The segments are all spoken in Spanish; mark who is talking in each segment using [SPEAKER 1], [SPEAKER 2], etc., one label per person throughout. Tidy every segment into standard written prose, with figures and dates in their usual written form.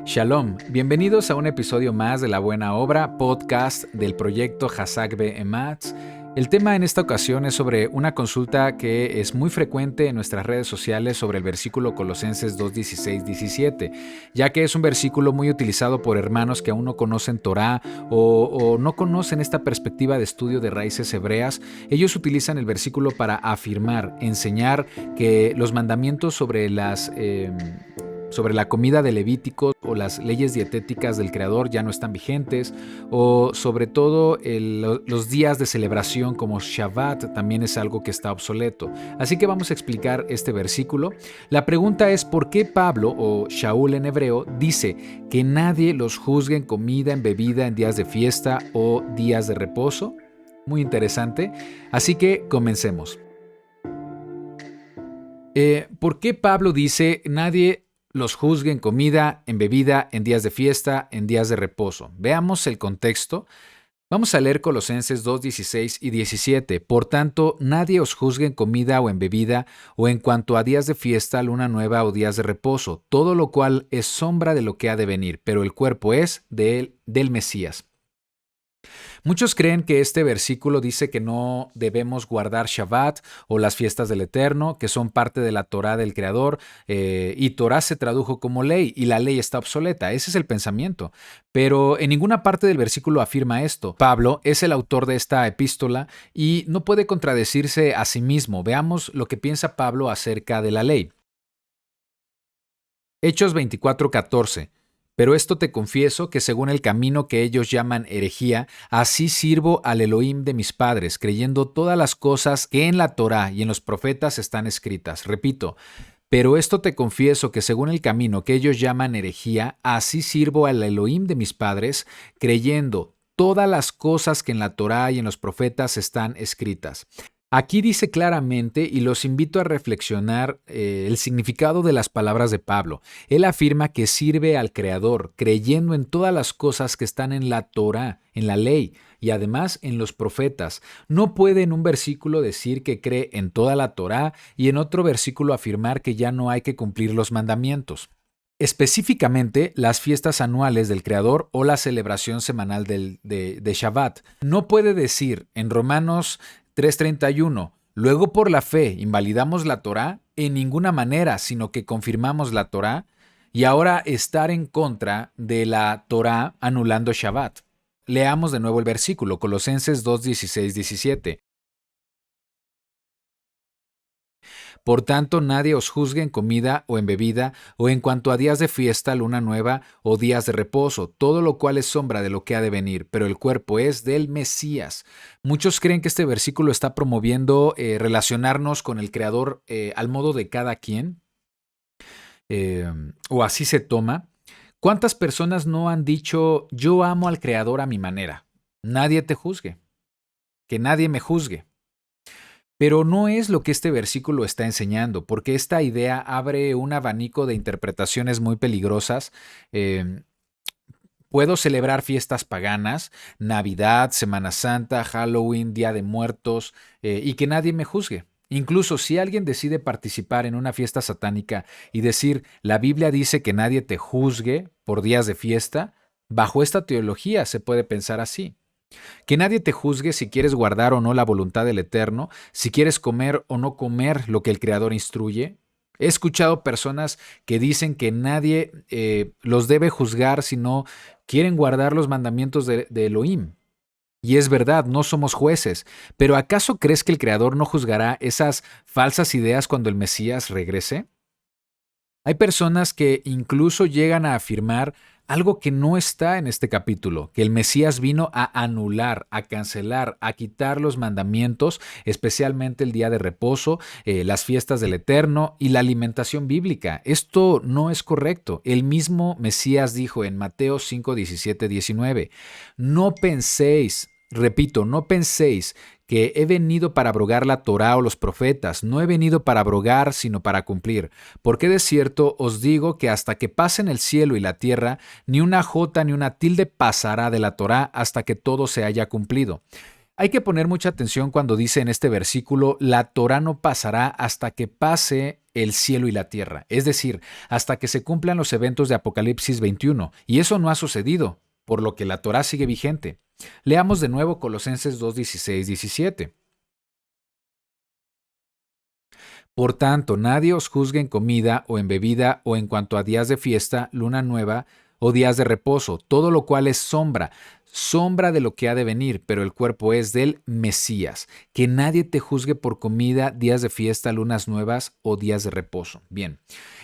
[SPEAKER 1] Shalom, bienvenidos a un episodio más de La Buena Obra, podcast del proyecto Hazak Be'ematz. El tema en esta ocasión es sobre una consulta que es muy frecuente en nuestras redes sociales sobre el versículo Colosenses 2:16-17, ya que es un versículo muy utilizado por hermanos que aún no conocen Torá o no conocen esta perspectiva de estudio de raíces hebreas. Ellos utilizan el versículo para afirmar, enseñar que los mandamientos sobre la comida de Levíticos o las leyes dietéticas del Creador ya no están vigentes, o sobre todo los días de celebración como Shabbat también es algo que está obsoleto. Así que vamos a explicar este versículo. La pregunta es ¿por qué Pablo, o Shaul en hebreo, dice que nadie los juzgue en comida, en bebida, en días de fiesta o días de reposo? Muy interesante. Así que comencemos. ¿Por qué Pablo dice nadie los juzgue en comida, en bebida, en días de fiesta, en días de reposo? Veamos el contexto. Vamos a leer Colosenses 2:16 y 17. Por tanto, nadie os juzgue en comida o en bebida, o en cuanto a días de fiesta, luna nueva o días de reposo, todo lo cual es sombra de lo que ha de venir, pero el cuerpo es del Mesías. Muchos creen que este versículo dice que no debemos guardar Shabbat o las fiestas del Eterno, que son parte de la Torá del Creador, y Torá se tradujo como ley y la ley está obsoleta. Ese es el pensamiento. Pero en ninguna parte del versículo afirma esto. Pablo es el autor de esta epístola y no puede contradecirse a sí mismo. Veamos lo que piensa Pablo acerca de la ley. Hechos 24:14. Pero esto te confieso que según el camino que ellos llaman herejía, así sirvo al Elohim de mis padres, creyendo todas las cosas que en la Torá y en los profetas están escritas. Repito, pero esto te confieso que según el camino que ellos llaman herejía, así sirvo al Elohim de mis padres, creyendo todas las cosas que en la Torá y en los profetas están escritas. Aquí dice claramente, y los invito a reflexionar el significado de las palabras de Pablo. Él afirma que sirve al Creador, creyendo en todas las cosas que están en la Torá, en la ley, y además en los profetas. No puede en un versículo decir que cree en toda la Torá y en otro versículo afirmar que ya no hay que cumplir los mandamientos. Específicamente las fiestas anuales del Creador o la celebración semanal de Shabbat. No puede decir en Romanos 3:31, luego por la fe invalidamos la Torá, en ninguna manera, sino que confirmamos la Torá, y ahora estar en contra de la Torá anulando Shabbat. Leamos de nuevo el versículo, Colosenses 2:16-17. Por tanto, nadie os juzgue en comida o en bebida, o en cuanto a días de fiesta, luna nueva o días de reposo, todo lo cual es sombra de lo que ha de venir, pero el cuerpo es del Mesías. Muchos creen que este versículo está promoviendo relacionarnos con el Creador al modo de cada quien, o así se toma. ¿Cuántas personas no han dicho, yo amo al Creador a mi manera? Nadie te juzgue, que nadie me juzgue. Pero no es lo que este versículo está enseñando, porque esta idea abre un abanico de interpretaciones muy peligrosas. Puedo celebrar fiestas paganas, Navidad, Semana Santa, Halloween, Día de Muertos, y que nadie me juzgue. Incluso si alguien decide participar en una fiesta satánica y decir, la Biblia dice que nadie te juzgue por días de fiesta, bajo esta teología se puede pensar así. Que nadie te juzgue si quieres guardar o no la voluntad del Eterno, si quieres comer o no comer lo que el Creador instruye. He escuchado personas que dicen que nadie los debe juzgar si no quieren guardar los mandamientos de Elohim. Y es verdad, no somos jueces, pero ¿acaso crees que el Creador no juzgará esas falsas ideas cuando el Mesías regrese? Hay personas que incluso llegan a afirmar algo que no está en este capítulo, que el Mesías vino a anular, a cancelar, a quitar los mandamientos, especialmente el día de reposo, las fiestas del Eterno y la alimentación bíblica. Esto no es correcto. El mismo Mesías dijo en Mateo 5, 17, 19, no penséis, repito, no penséis que he venido para abrogar la Torá o los profetas, no he venido para abrogar, sino para cumplir. Porque de cierto os digo que hasta que pasen el cielo y la tierra, ni una jota ni una tilde pasará de la Torá hasta que todo se haya cumplido. Hay que poner mucha atención cuando dice en este versículo, la Torá no pasará hasta que pase el cielo y la tierra, es decir, hasta que se cumplan los eventos de Apocalipsis 21, y eso no ha sucedido, por lo que la Torá sigue vigente. Leamos de nuevo Colosenses 2, 16, 17. Por tanto, nadie os juzgue en comida o en bebida o en cuanto a días de fiesta, luna nueva o días de reposo, todo lo cual es sombra, sombra de lo que ha de venir, pero el cuerpo es del Mesías. Que nadie te juzgue por comida, días de fiesta, lunas nuevas o días de reposo. Bien,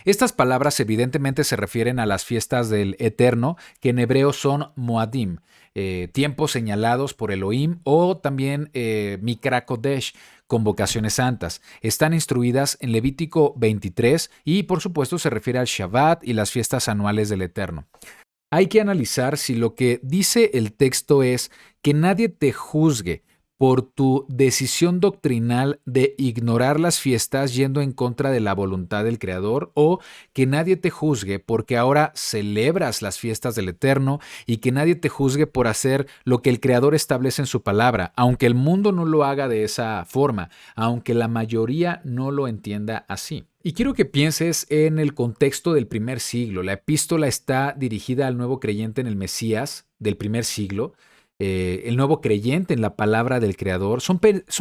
[SPEAKER 1] estas palabras evidentemente se refieren a las fiestas del Eterno, que en hebreo son Moadim, tiempos señalados por Elohim, o también Mikra Kodesh, convocaciones santas. Están instruidas en Levítico 23 y por supuesto se refiere al Shabbat y las fiestas anuales del Eterno. Hay que analizar si lo que dice el texto es que nadie te juzgue por tu decisión doctrinal de ignorar las fiestas yendo en contra de la voluntad del Creador, o que nadie te juzgue porque ahora celebras las fiestas del Eterno, y que nadie te juzgue por hacer lo que el Creador establece en su palabra, aunque el mundo no lo haga de esa forma, aunque la mayoría no lo entienda así. Y quiero que pienses en el contexto del primer siglo. La epístola está dirigida al nuevo creyente en el Mesías del primer siglo. El nuevo creyente en la palabra del Creador son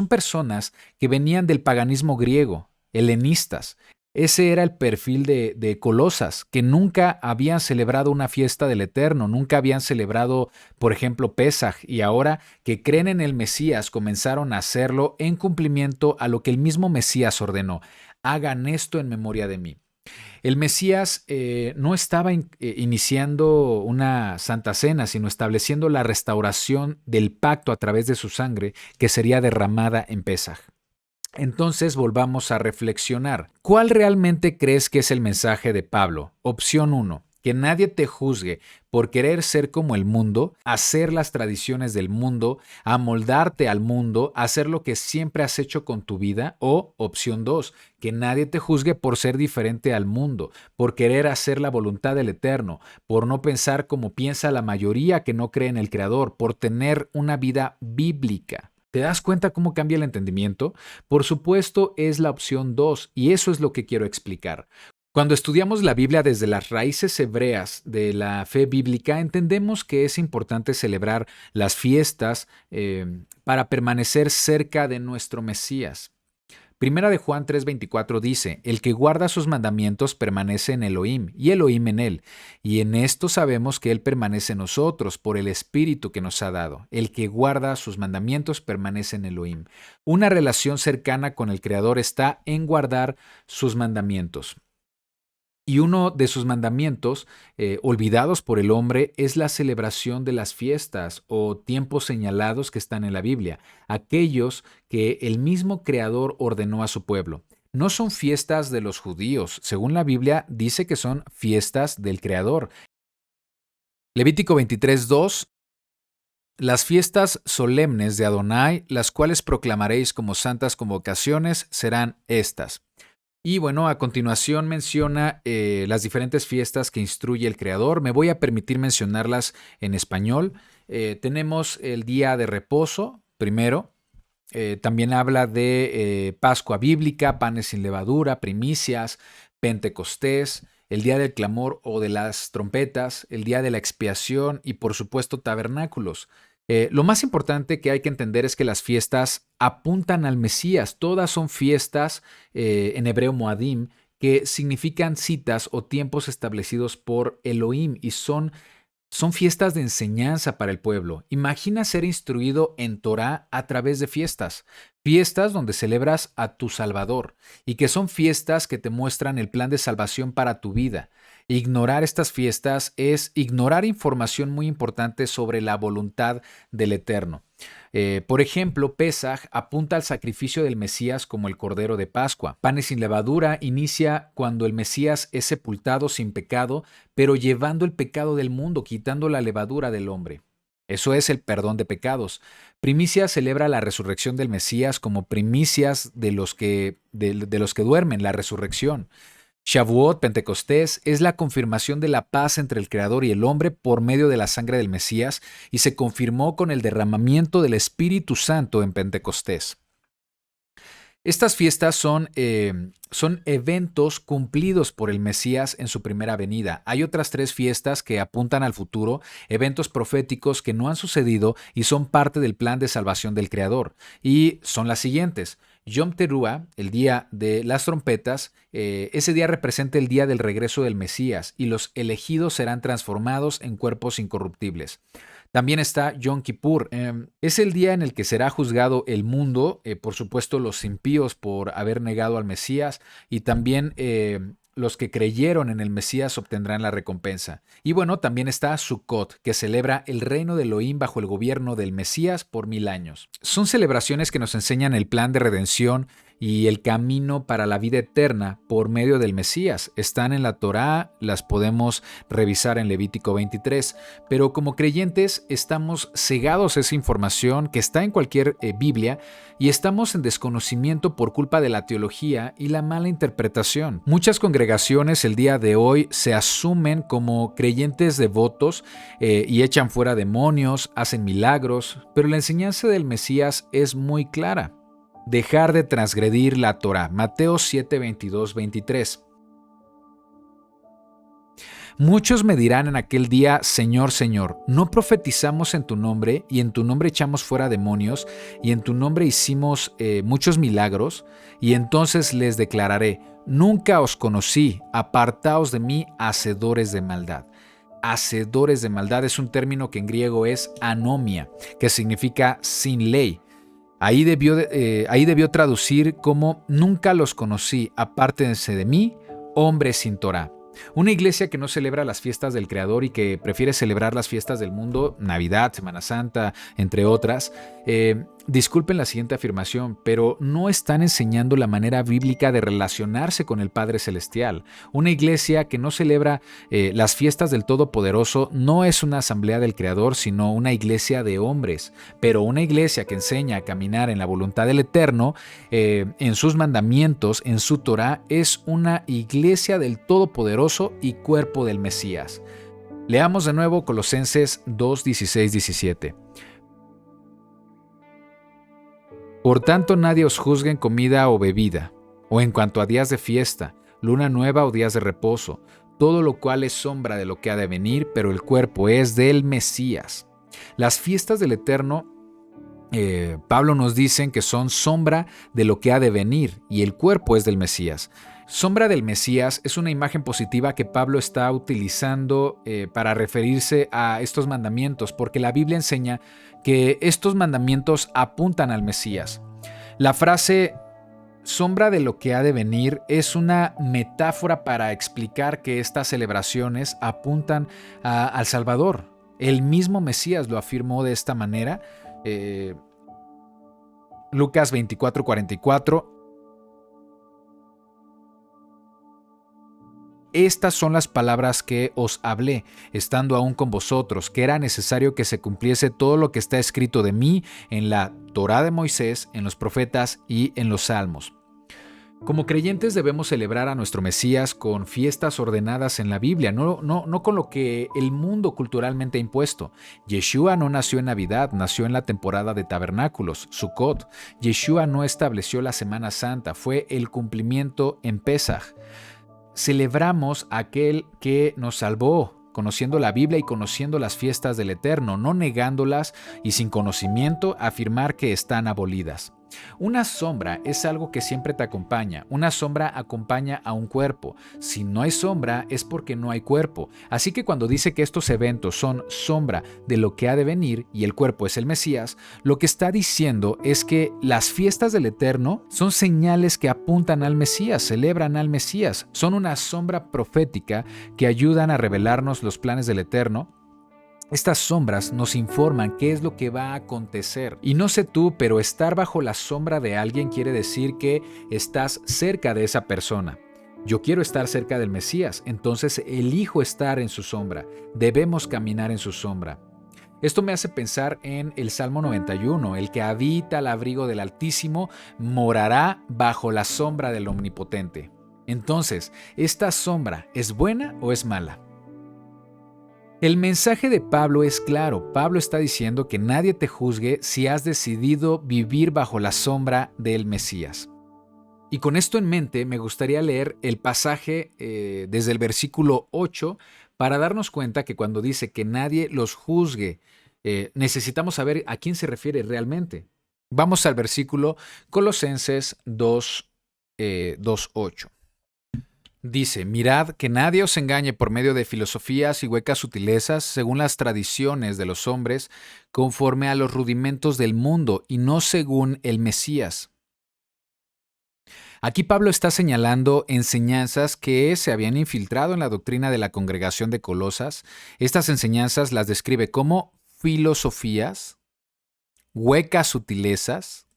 [SPEAKER 1] personas que venían del paganismo griego, helenistas. Ese era el perfil de Colosas, que nunca habían celebrado una fiesta del Eterno, nunca habían celebrado, por ejemplo, Pesaj, y ahora que creen en el Mesías comenzaron a hacerlo en cumplimiento a lo que el mismo Mesías ordenó. Hagan esto en memoria de mí. El Mesías no estaba iniciando una santa cena, sino estableciendo la restauración del pacto a través de su sangre que sería derramada en Pesaj. Entonces volvamos a reflexionar. ¿Cuál realmente crees que es el mensaje de Pablo? Opción 1. Que nadie te juzgue por querer ser como el mundo, hacer las tradiciones del mundo, amoldarte al mundo, hacer lo que siempre has hecho con tu vida. O opción 2. Que nadie te juzgue por ser diferente al mundo, por querer hacer la voluntad del Eterno, por no pensar como piensa la mayoría que no cree en el Creador, por tener una vida bíblica. ¿Te das cuenta cómo cambia el entendimiento? Por supuesto, es la opción 2, y eso es lo que quiero explicar. Cuando estudiamos la Biblia desde las raíces hebreas de la fe bíblica, entendemos que es importante celebrar las fiestas para permanecer cerca de nuestro Mesías. Primera de Juan 3:24 dice, el que guarda sus mandamientos permanece en Elohim y Elohim en él. Y en esto sabemos que él permanece en nosotros por el Espíritu que nos ha dado. El que guarda sus mandamientos permanece en Elohim. Una relación cercana con el Creador está en guardar sus mandamientos. Y uno de sus mandamientos, olvidados por el hombre, es la celebración de las fiestas o tiempos señalados que están en la Biblia, aquellos que el mismo Creador ordenó a su pueblo. No son fiestas de los judíos, según la Biblia dice que son fiestas del Creador. Levítico 23:2. Las fiestas solemnes de Adonai, las cuales proclamaréis como santas convocaciones, serán estas. Y bueno, a continuación menciona las diferentes fiestas que instruye el Creador. Me voy a permitir mencionarlas en español. Tenemos el día de reposo, primero. También habla de Pascua bíblica, panes sin levadura, primicias, Pentecostés, el día del clamor o de las trompetas, el día de la expiación y por supuesto tabernáculos. Lo más importante que hay que entender es que las fiestas apuntan al Mesías. Todas son fiestas, en hebreo Moadim, que significan citas o tiempos establecidos por Elohim, y son fiestas de enseñanza para el pueblo. Imagina ser instruido en Torá a través de fiestas. Fiestas donde celebras a tu Salvador, y que son fiestas que te muestran el plan de salvación para tu vida. Ignorar estas fiestas es ignorar información muy importante sobre la voluntad del Eterno. Por ejemplo, Pesaj apunta al sacrificio del Mesías como el Cordero de Pascua. Panes sin levadura inicia cuando el Mesías es sepultado sin pecado, pero llevando el pecado del mundo, quitando la levadura del hombre. Eso es el perdón de pecados. Primicia celebra la resurrección del Mesías como primicias de los que duermen, la resurrección. Shavuot, Pentecostés, es la confirmación de la paz entre el Creador y el hombre por medio de la sangre del Mesías, y se confirmó con el derramamiento del Espíritu Santo en Pentecostés. Estas fiestas son eventos cumplidos por el Mesías en su primera venida. Hay otras tres fiestas que apuntan al futuro, eventos proféticos que no han sucedido y son parte del plan de salvación del Creador. Y son las siguientes. Yom Teruah, el día de las trompetas, ese día representa el día del regreso del Mesías y los elegidos serán transformados en cuerpos incorruptibles. También está Yom Kippur. Es el día en el que será juzgado el mundo, por supuesto los impíos por haber negado al Mesías y también los que creyeron en el Mesías obtendrán la recompensa. Y bueno, también está Sukkot, que celebra el reino de Elohim bajo el gobierno del Mesías por 1000 años. Son celebraciones que nos enseñan el plan de redención y el camino para la vida eterna por medio del Mesías. Están en la Torá, las podemos revisar en Levítico 23, pero como creyentes estamos cegados a esa información que está en cualquier Biblia y estamos en desconocimiento por culpa de la teología y la mala interpretación. Muchas congregaciones el día de hoy se asumen como creyentes devotos y echan fuera demonios, hacen milagros, pero la enseñanza del Mesías es muy clara. Dejar de transgredir la Torá. Mateo 7, 22, 23. Muchos me dirán en aquel día, Señor, Señor, ¿no profetizamos en tu nombre y en tu nombre echamos fuera demonios y en tu nombre hicimos muchos milagros? Y entonces les declararé, nunca os conocí, apartaos de mí, hacedores de maldad. Hacedores de maldad es un término que en griego es anomia, que significa sin ley. Ahí debió traducir como nunca los conocí, apártense de mí, hombres sin Torá. Una iglesia que no celebra las fiestas del Creador y que prefiere celebrar las fiestas del mundo, Navidad, Semana Santa, entre otras, disculpen la siguiente afirmación, pero no están enseñando la manera bíblica de relacionarse con el Padre Celestial. Una iglesia que no celebra las fiestas del Todopoderoso no es una asamblea del Creador, sino una iglesia de hombres. Pero una iglesia que enseña a caminar en la voluntad del Eterno, en sus mandamientos, en su Torá, es una iglesia del Todopoderoso y cuerpo del Mesías. Leamos de nuevo Colosenses 2, 16, 17. Por tanto, nadie os juzgue en comida o bebida, o en cuanto a días de fiesta, luna nueva o días de reposo, todo lo cual es sombra de lo que ha de venir, pero el cuerpo es del Mesías. Las fiestas del Eterno, Pablo nos dicen que son sombra de lo que ha de venir, y el cuerpo es del Mesías. Sombra del Mesías es una imagen positiva que Pablo está utilizando para referirse a estos mandamientos, porque la Biblia enseña que estos mandamientos apuntan al Mesías. La frase sombra de lo que ha de venir es una metáfora para explicar que estas celebraciones apuntan al Salvador. El mismo Mesías lo afirmó de esta manera. Lucas 24, 44. Estas son las palabras que os hablé, estando aún con vosotros, que era necesario que se cumpliese todo lo que está escrito de mí en la Torá de Moisés, en los profetas y en los Salmos. Como creyentes debemos celebrar a nuestro Mesías con fiestas ordenadas en la Biblia, no con lo que el mundo culturalmente ha impuesto. Yeshua no nació en Navidad, nació en la temporada de tabernáculos, Sukkot. Yeshua no estableció la Semana Santa, fue el cumplimiento en Pesaj. Celebramos a aquel que nos salvó, conociendo la Biblia y conociendo las fiestas del Eterno, no negándolas y sin conocimiento afirmar que están abolidas. Una sombra es algo que siempre te acompaña. Una sombra acompaña a un cuerpo. Si no hay sombra es porque no hay cuerpo. Así que cuando dice que estos eventos son sombra de lo que ha de venir y el cuerpo es el Mesías, lo que está diciendo es que las fiestas del Eterno son señales que apuntan al Mesías, celebran al Mesías. Son una sombra profética que ayudan a revelarnos los planes del Eterno. Estas sombras nos informan qué es lo que va a acontecer. Y no sé tú, pero estar bajo la sombra de alguien quiere decir que estás cerca de esa persona. Yo quiero estar cerca del Mesías, entonces elijo estar en su sombra. Debemos caminar en su sombra. Esto me hace pensar en el Salmo 91, el que habita al abrigo del Altísimo morará bajo la sombra del Omnipotente. Entonces, ¿esta sombra es buena o es mala? El mensaje de Pablo es claro. Pablo está diciendo que nadie te juzgue si has decidido vivir bajo la sombra del Mesías. Y con esto en mente, me gustaría leer el pasaje desde el versículo 8 para darnos cuenta que cuando dice que nadie los juzgue, necesitamos saber a quién se refiere realmente. Vamos al versículo Colosenses 2:8. Dice, mirad que nadie os engañe por medio de filosofías y huecas sutilezas, según las tradiciones de los hombres, conforme a los rudimentos del mundo y no según el Mesías. Aquí Pablo está señalando enseñanzas que se habían infiltrado en la doctrina de la congregación de Colosas. Estas enseñanzas las describe como filosofías, huecas sutilezas,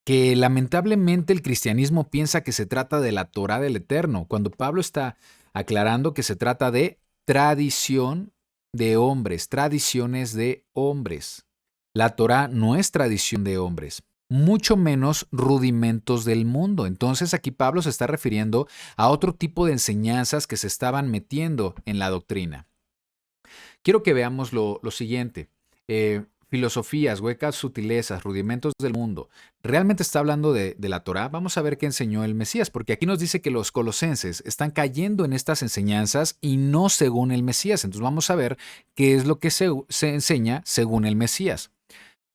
[SPEAKER 1] que lamentablemente el cristianismo piensa que se trata de la Torá del Eterno, cuando Pablo está aclarando que se trata de tradición de hombres, tradiciones de hombres. La Torá no es tradición de hombres, mucho menos rudimentos del mundo. Entonces aquí Pablo se está refiriendo a otro tipo de enseñanzas que se estaban metiendo en la doctrina. Quiero que veamos lo siguiente. Filosofías, huecas sutilezas, rudimentos del mundo. ¿Realmente está hablando de la Torá? Vamos a ver qué enseñó el Mesías, porque aquí nos dice que los colosenses están cayendo en estas enseñanzas y no según el Mesías. Entonces vamos a ver qué es lo que se enseña según el Mesías.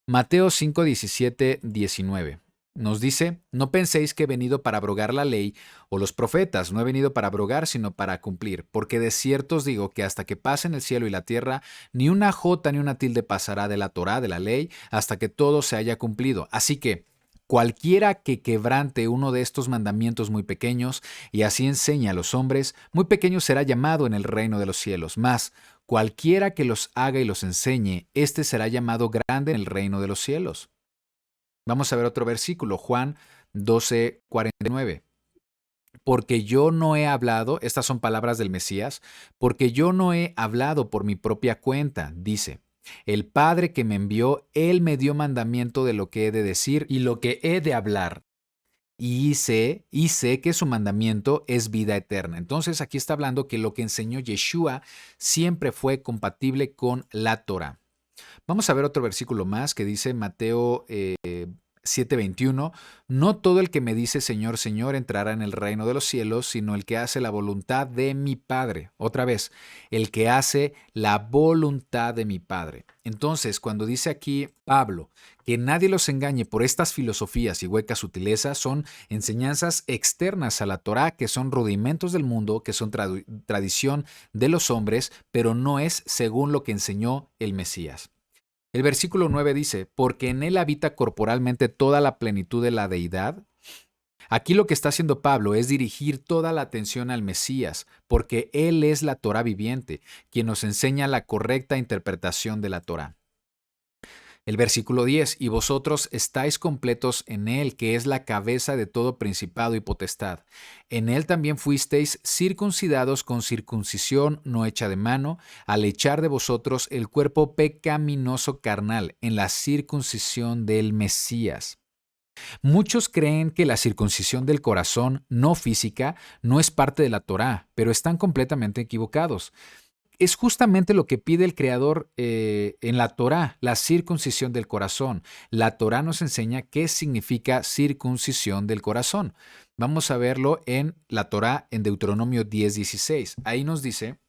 [SPEAKER 1] Mateo 5, 17, 19. Nos dice, no penséis que he venido para abrogar la ley o los profetas, no he venido para abrogar, sino para cumplir, porque de cierto os digo que hasta que pasen el cielo y la tierra, ni una jota ni una tilde pasará de la Torá, de la ley, hasta que todo se haya cumplido. Así que cualquiera que quebrante uno de estos mandamientos muy pequeños y así enseñe a los hombres, muy pequeño será llamado en el reino de los cielos. Mas cualquiera que los haga y los enseñe, éste será llamado grande en el reino de los cielos. Vamos a ver otro versículo, Juan 12:49. Porque yo no he hablado, estas son palabras del Mesías, porque yo no he hablado por mi propia cuenta, dice. El Padre que me envió, Él me dio mandamiento de lo que he de decir y lo que he de hablar. Y sé que su mandamiento es vida eterna. Entonces aquí está hablando que lo que enseñó Yeshua siempre fue compatible con la Torah. Vamos a ver otro versículo más que dice Mateo 7:21, no todo el que me dice Señor, Señor entrará en el reino de los cielos, sino el que hace la voluntad de mi Padre. Otra vez, el que hace la voluntad de mi Padre. Entonces, cuando dice aquí Pablo que nadie los engañe por estas filosofías y huecas sutilezas, son enseñanzas externas a la Torá, que son rudimentos del mundo, que son tradición de los hombres, pero no es según lo que enseñó el Mesías. El versículo 9 dice, porque en él habita corporalmente toda la plenitud de la deidad. Aquí lo que está haciendo Pablo es dirigir toda la atención al Mesías, porque él es la Torá viviente, quien nos enseña la correcta interpretación de la Torá. El versículo 10, y vosotros estáis completos en Él, que es la cabeza de todo principado y potestad. En Él también fuisteis circuncidados con circuncisión no hecha de mano, al echar de vosotros el cuerpo pecaminoso carnal, en la circuncisión del Mesías. Muchos creen que la circuncisión del corazón, no física, no es parte de la Torá, pero están completamente equivocados. Es justamente lo que pide el Creador en la Torá, la circuncisión del corazón. La Torá nos enseña qué significa circuncisión del corazón. Vamos a verlo en la Torá en Deuteronomio 10:16. Ahí nos dice,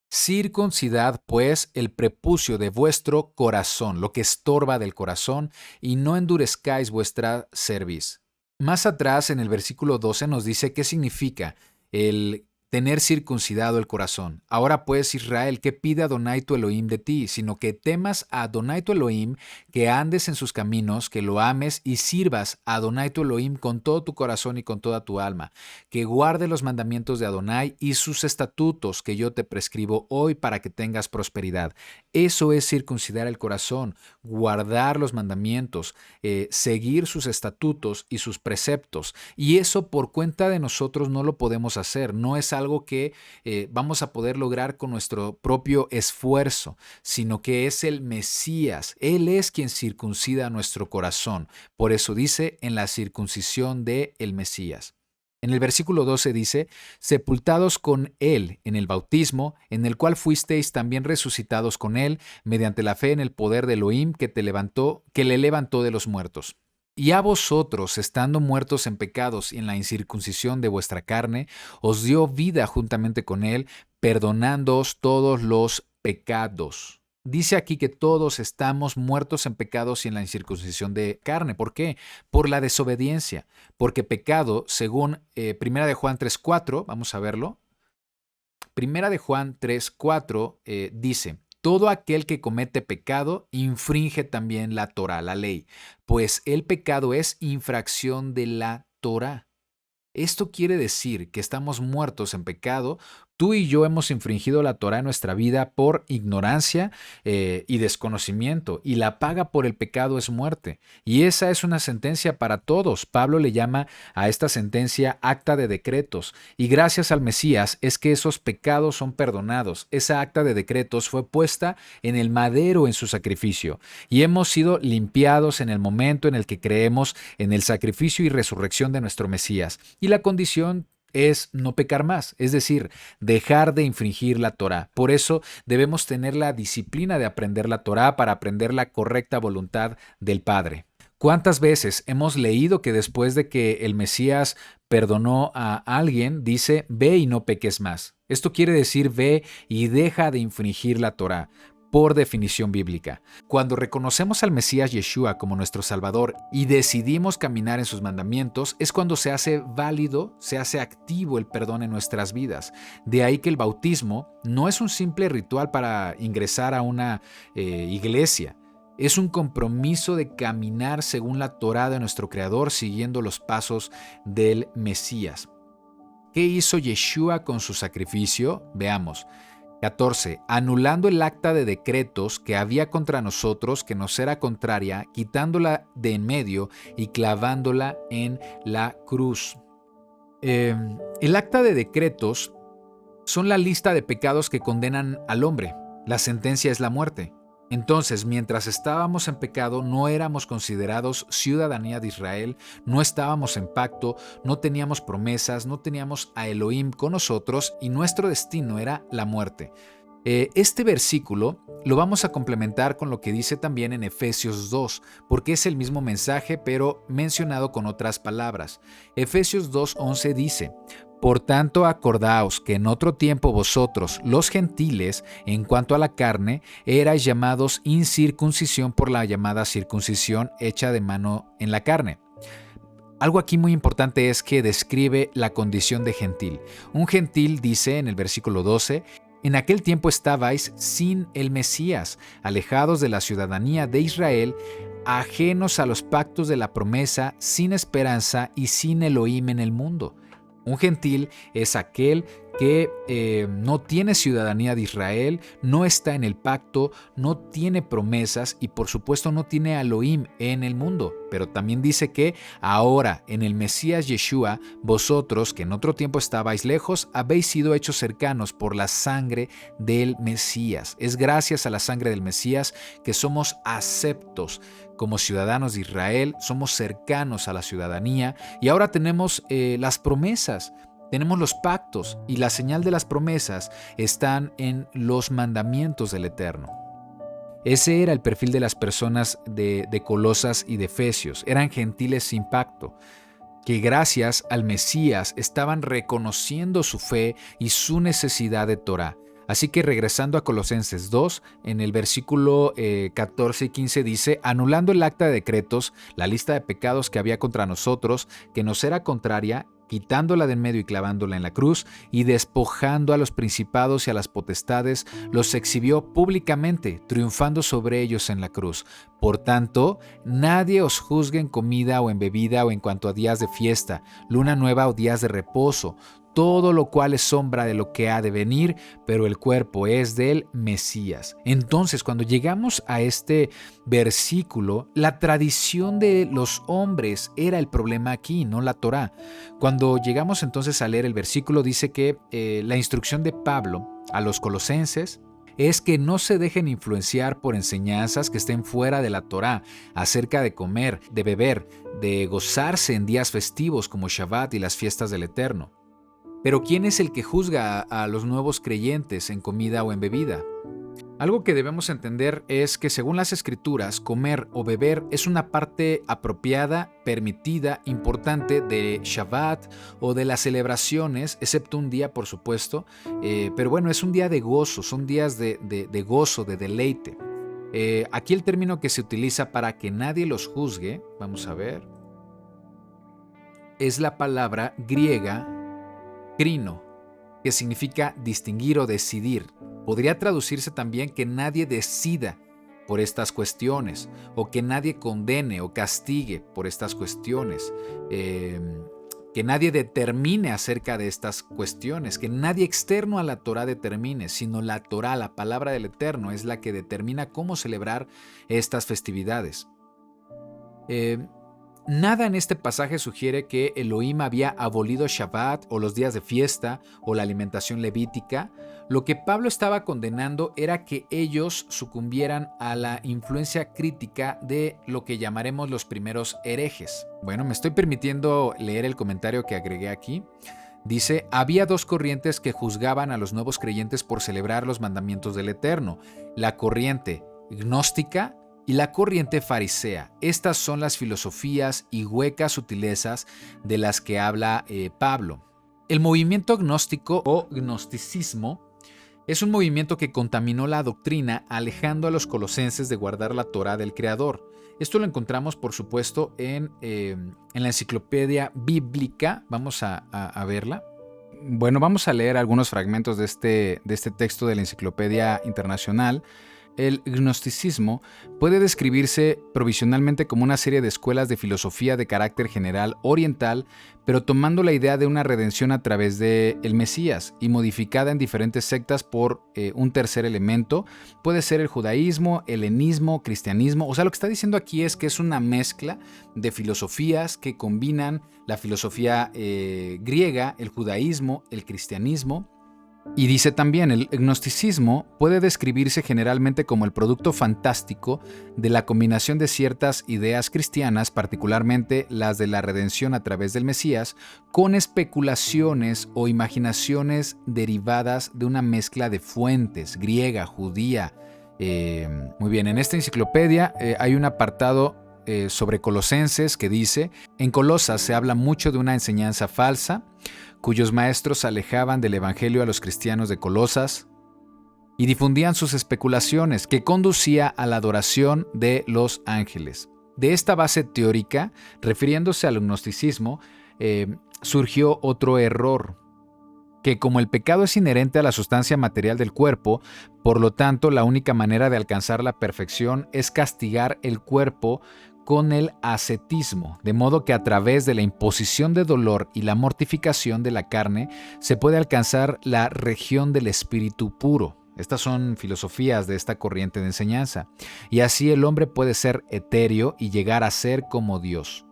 [SPEAKER 1] circuncidad pues el prepucio de vuestro corazón, lo que estorba del corazón, y no endurezcáis vuestra cerviz. Más atrás, en el versículo 12, nos dice qué significa el tener circuncidado el corazón. Ahora pues, Israel, ¿qué pide Adonai tu Elohim de ti? Sino que temas a Adonai tu Elohim, que andes en sus caminos, que lo ames y sirvas a Adonai tu Elohim con todo tu corazón y con toda tu alma, que guarde los mandamientos de Adonai y sus estatutos que yo te prescribo hoy para que tengas prosperidad. Eso es circuncidar el corazón, guardar los mandamientos, seguir sus estatutos y sus preceptos. Y eso por cuenta de nosotros no lo podemos hacer, no es algo que vamos a poder lograr con nuestro propio esfuerzo, sino que es el Mesías. Él es quien circuncida nuestro corazón. Por eso dice en la circuncisión de el Mesías. En el versículo 12 dice, sepultados con Él en el bautismo, en el cual fuisteis también resucitados con Él, mediante la fe en el poder de Elohim que le levantó de los muertos. Y a vosotros, estando muertos en pecados y en la incircuncisión de vuestra carne, os dio vida juntamente con él, perdonándoos todos los pecados. Dice aquí que todos estamos muertos en pecados y en la incircuncisión de carne. ¿Por qué? Por la desobediencia. Porque pecado, según 1 de Juan 3:4, vamos a verlo. Primera de Juan 3:4 dice: todo aquel que comete pecado infringe también la Torá, la ley, pues el pecado es infracción de la Torá. Esto quiere decir que estamos muertos en pecado. Tú y yo hemos infringido la Torá en nuestra vida por ignorancia y desconocimiento, y la paga por el pecado es muerte. Y esa es una sentencia para todos. Pablo le llama a esta sentencia acta de decretos, y gracias al Mesías es que esos pecados son perdonados. Esa acta de decretos fue puesta en el madero en su sacrificio, y hemos sido limpiados en el momento en el que creemos en el sacrificio y resurrección de nuestro Mesías. Y la condición es no pecar más, es decir, dejar de infringir la Torá. Por eso debemos tener la disciplina de aprender la Torá para aprender la correcta voluntad del Padre. ¿Cuántas veces hemos leído que después de que el Mesías perdonó a alguien, dice, ve y no peques más? Esto quiere decir, ve y deja de infringir la Torá, por definición bíblica. Cuando reconocemos al Mesías Yeshua como nuestro Salvador y decidimos caminar en sus mandamientos, es cuando se hace válido, se hace activo el perdón en nuestras vidas. De ahí que el bautismo no es un simple ritual para ingresar a una iglesia. Es un compromiso de caminar según la Torá de nuestro Creador, siguiendo los pasos del Mesías. ¿Qué hizo Yeshua con su sacrificio? Veamos. 14. Anulando el acta de decretos que había contra nosotros, que nos era contraria, quitándola de en medio y clavándola en la cruz. El acta de decretos son la lista de pecados que condenan al hombre. La sentencia es la muerte. Entonces, mientras estábamos en pecado, no éramos considerados ciudadanía de Israel, no estábamos en pacto, no teníamos promesas, no teníamos a Elohim con nosotros y nuestro destino era la muerte. Este versículo lo vamos a complementar con lo que dice también en Efesios 2, porque es el mismo mensaje, pero mencionado con otras palabras. Efesios 2:11 dice: por tanto, acordaos que en otro tiempo vosotros, los gentiles, en cuanto a la carne, erais llamados incircuncisión por la llamada circuncisión hecha de mano en la carne. Algo aquí muy importante es que describe la condición de gentil. Un gentil, dice en el versículo 12, en aquel tiempo estabais sin el Mesías, alejados de la ciudadanía de Israel, ajenos a los pactos de la promesa, sin esperanza y sin Elohim en el mundo. Un gentil es aquel que no tiene ciudadanía de Israel, no está en el pacto, no tiene promesas y por supuesto no tiene a Elohim en el mundo. Pero también dice que ahora en el Mesías Yeshua, vosotros que en otro tiempo estabais lejos, habéis sido hechos cercanos por la sangre del Mesías. Es gracias a la sangre del Mesías que somos aceptos como ciudadanos de Israel, somos cercanos a la ciudadanía y ahora tenemos las promesas. Tenemos los pactos y la señal de las promesas están en los mandamientos del Eterno. Ese era el perfil de las personas de Colosas y de Efesios. Eran gentiles sin pacto, que gracias al Mesías estaban reconociendo su fe y su necesidad de Torá. Así que regresando a Colosenses 2, en el versículo 14 y 15 dice: anulando el acta de decretos, la lista de pecados que había contra nosotros, que nos era contraria, quitándola de en medio y clavándola en la cruz, y despojando a los principados y a las potestades, los exhibió públicamente, triunfando sobre ellos en la cruz. Por tanto, nadie os juzgue en comida o en bebida o en cuanto a días de fiesta, luna nueva o días de reposo, todo lo cual es sombra de lo que ha de venir, pero el cuerpo es del Mesías. Entonces, cuando llegamos a este versículo, la tradición de los hombres era el problema aquí, no la Torá. Cuando llegamos entonces a leer el versículo, dice que la instrucción de Pablo a los colosenses es que no se dejen influenciar por enseñanzas que estén fuera de la Torá, acerca de comer, de beber, de gozarse en días festivos como Shabbat y las fiestas del Eterno. Pero ¿quién es el que juzga a los nuevos creyentes en comida o en bebida? Algo que debemos entender es que según las escrituras, comer o beber es una parte apropiada, permitida, importante de Shabbat o de las celebraciones, excepto un día, por supuesto. Pero bueno, es un día de gozo, son días de gozo, de deleite. Aquí el término que se utiliza para que nadie los juzgue, vamos a ver, es la palabra griega crino, que significa distinguir o decidir. Podría traducirse también que nadie decida por estas cuestiones, o que nadie condene o castigue por estas cuestiones, que nadie determine acerca de estas cuestiones, que nadie externo a la Torá determine, sino la Torá, la palabra del Eterno, es la que determina cómo celebrar estas festividades. Nada en este pasaje sugiere que Elohim había abolido Shabbat o los días de fiesta o la alimentación levítica. Lo que Pablo estaba condenando era que ellos sucumbieran a la influencia crítica de lo que llamaremos los primeros herejes. Bueno, me estoy permitiendo leer el comentario que agregué aquí. Dice, había dos corrientes que juzgaban a los nuevos creyentes por celebrar los mandamientos del Eterno, la corriente gnóstica y la corriente farisea. Estas son las filosofías y huecas sutilezas de las que habla Pablo. El movimiento gnóstico o gnosticismo es un movimiento que contaminó la doctrina, alejando a los colosenses de guardar la Torá del Creador. Esto lo encontramos, por supuesto, en la enciclopedia bíblica. Vamos a verla. Bueno, vamos a leer algunos fragmentos de este texto de la Enciclopedia Internacional. El gnosticismo puede describirse provisionalmente como una serie de escuelas de filosofía de carácter general oriental, pero tomando la idea de una redención a través de el Mesías y modificada en diferentes sectas por un tercer elemento. Puede ser el judaísmo, helenismo, cristianismo. O sea, lo que está diciendo aquí es que es una mezcla de filosofías que combinan la filosofía griega, el judaísmo, el cristianismo. Y dice también, el gnosticismo puede describirse generalmente como el producto fantástico de la combinación de ciertas ideas cristianas, particularmente las de la redención a través del Mesías, con especulaciones o imaginaciones derivadas de una mezcla de fuentes, griega, judía. Muy bien, en esta enciclopedia hay un apartado sobre Colosenses que dice, en Colosas se habla mucho de una enseñanza falsa, cuyos maestros alejaban del evangelio a los cristianos de Colosas y difundían sus especulaciones que conducía a la adoración de los ángeles. De esta base teórica, refiriéndose al gnosticismo, surgió otro error, que como el pecado es inherente a la sustancia material del cuerpo, por lo tanto la única manera de alcanzar la perfección es castigar el cuerpo con el ascetismo, de modo que a través de la imposición de dolor y la mortificación de la carne se puede alcanzar la región del espíritu puro. Estas son filosofías de esta corriente de enseñanza. Y así el hombre puede ser etéreo y llegar a ser como Dios.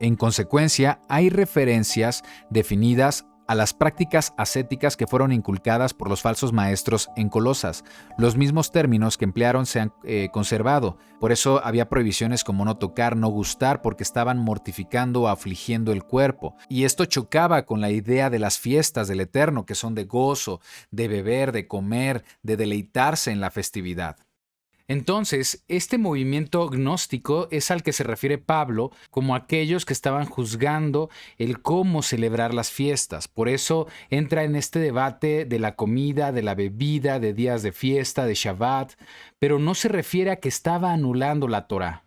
[SPEAKER 1] En consecuencia, hay referencias definidas a las prácticas ascéticas que fueron inculcadas por los falsos maestros en Colosas. Los mismos términos que emplearon se han conservado. Por eso había prohibiciones como no tocar, no gustar, porque estaban mortificando o afligiendo el cuerpo. Y esto chocaba con la idea de las fiestas del Eterno, que son de gozo, de beber, de comer, de deleitarse en la festividad. Entonces, este movimiento gnóstico es al que se refiere Pablo como aquellos que estaban juzgando el cómo celebrar las fiestas. Por eso entra en este debate de la comida, de la bebida, de días de fiesta, de Shabbat, pero no se refiere a que estaba anulando la Torá.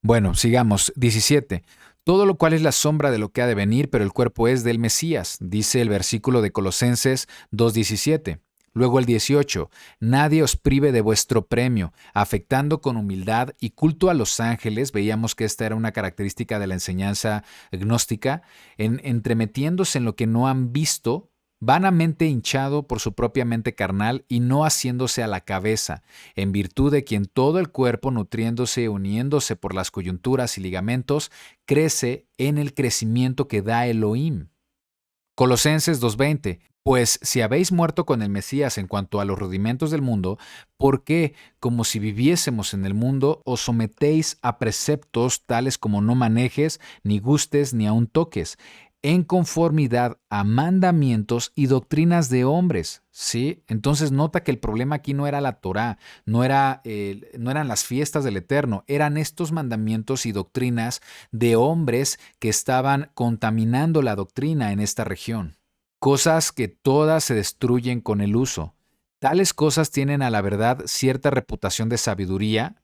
[SPEAKER 1] Bueno, sigamos. 17. Todo lo cual es la sombra de lo que ha de venir, pero el cuerpo es del Mesías, dice el versículo de Colosenses 2:17. Luego el 18, nadie os prive de vuestro premio, afectando con humildad y culto a los ángeles, veíamos que esta era una característica de la enseñanza gnóstica, entremetiéndose en lo que no han visto, vanamente hinchado por su propia mente carnal y no haciéndose a la cabeza, en virtud de quien todo el cuerpo, nutriéndose y uniéndose por las coyunturas y ligamentos, crece en el crecimiento que da Elohim. Colosenses 2:20. Pues si habéis muerto con el Mesías en cuanto a los rudimentos del mundo, ¿por qué, como si viviésemos en el mundo, os sometéis a preceptos tales como no manejes, ni gustes, ni aun toques? en conformidad a mandamientos y doctrinas de hombres, ¿sí? Entonces nota que el problema aquí no era la Torá, no eran las fiestas del Eterno, eran estos mandamientos y doctrinas de hombres que estaban contaminando la doctrina en esta región. Cosas que todas se destruyen con el uso. Tales cosas tienen a la verdad cierta reputación de sabiduría,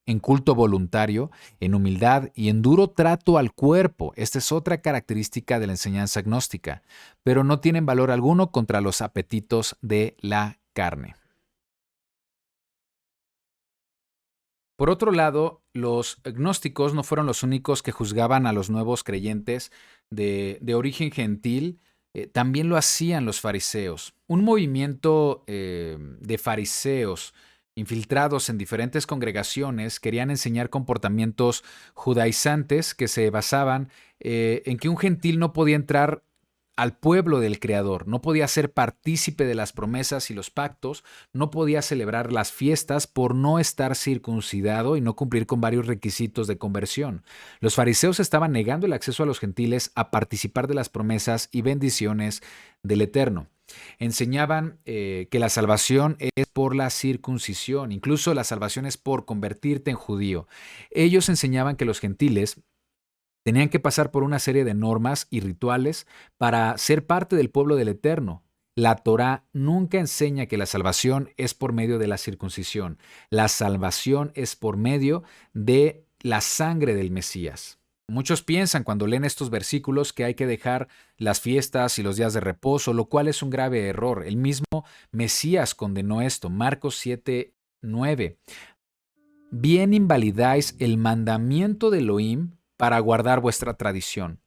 [SPEAKER 1] en culto voluntario, en humildad y en duro trato al cuerpo. Esta es otra característica de la enseñanza gnóstica, pero no tienen valor alguno contra los apetitos de la carne. Por otro lado, los gnósticos no fueron los únicos que juzgaban a los nuevos creyentes de origen gentil. También lo hacían los fariseos. Un movimiento de fariseos infiltrados en diferentes congregaciones querían enseñar comportamientos judaizantes que se basaban en que un gentil no podía entrar al pueblo del Creador, no podía ser partícipe de las promesas y los pactos, no podía celebrar las fiestas por no estar circuncidado y no cumplir con varios requisitos de conversión. Los fariseos estaban negando el acceso a los gentiles a participar de las promesas y bendiciones del Eterno. Enseñaban que la salvación es por la circuncisión, incluso la salvación es por convertirte en judío. Ellos enseñaban que los gentiles tenían que pasar por una serie de normas y rituales para ser parte del pueblo del Eterno. La Torá nunca enseña que la salvación es por medio de la circuncisión. La salvación es por medio de la sangre del Mesías. Muchos piensan cuando leen estos versículos que hay que dejar las fiestas y los días de reposo, lo cual es un grave error. El mismo Mesías condenó esto. Marcos 7:9. Bien invalidáis el mandamiento de Elohim para guardar vuestra tradición.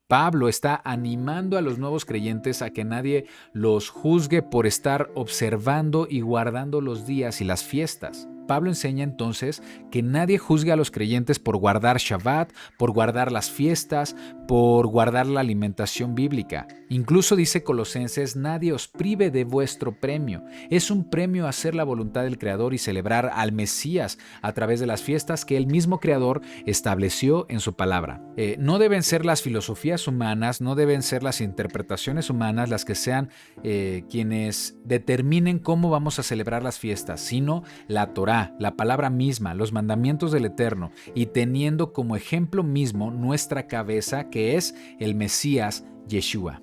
[SPEAKER 1] Pablo está animando a los nuevos creyentes a que nadie los juzgue por estar observando y guardando los días y las fiestas. Pablo enseña entonces que nadie juzgue a los creyentes por guardar Shabbat, por guardar las fiestas, por guardar la alimentación bíblica. Incluso dice Colosenses, nadie os prive de vuestro premio. Es un premio hacer la voluntad del Creador y celebrar al Mesías a través de las fiestas que el mismo Creador estableció en su palabra. No deben ser las filosofías humanas, no deben ser las interpretaciones humanas las que sean quienes determinen cómo vamos a celebrar las fiestas, sino la Torá, la palabra misma, los mandamientos del Eterno, y teniendo como ejemplo mismo nuestra cabeza, que es el Mesías Yeshua.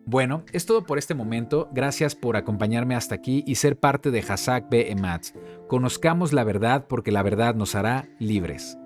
[SPEAKER 1] Bueno, es todo por este momento. Gracias por acompañarme hasta aquí y ser parte de Hazak Be'ematz. Conozcamos la verdad porque la verdad nos hará libres.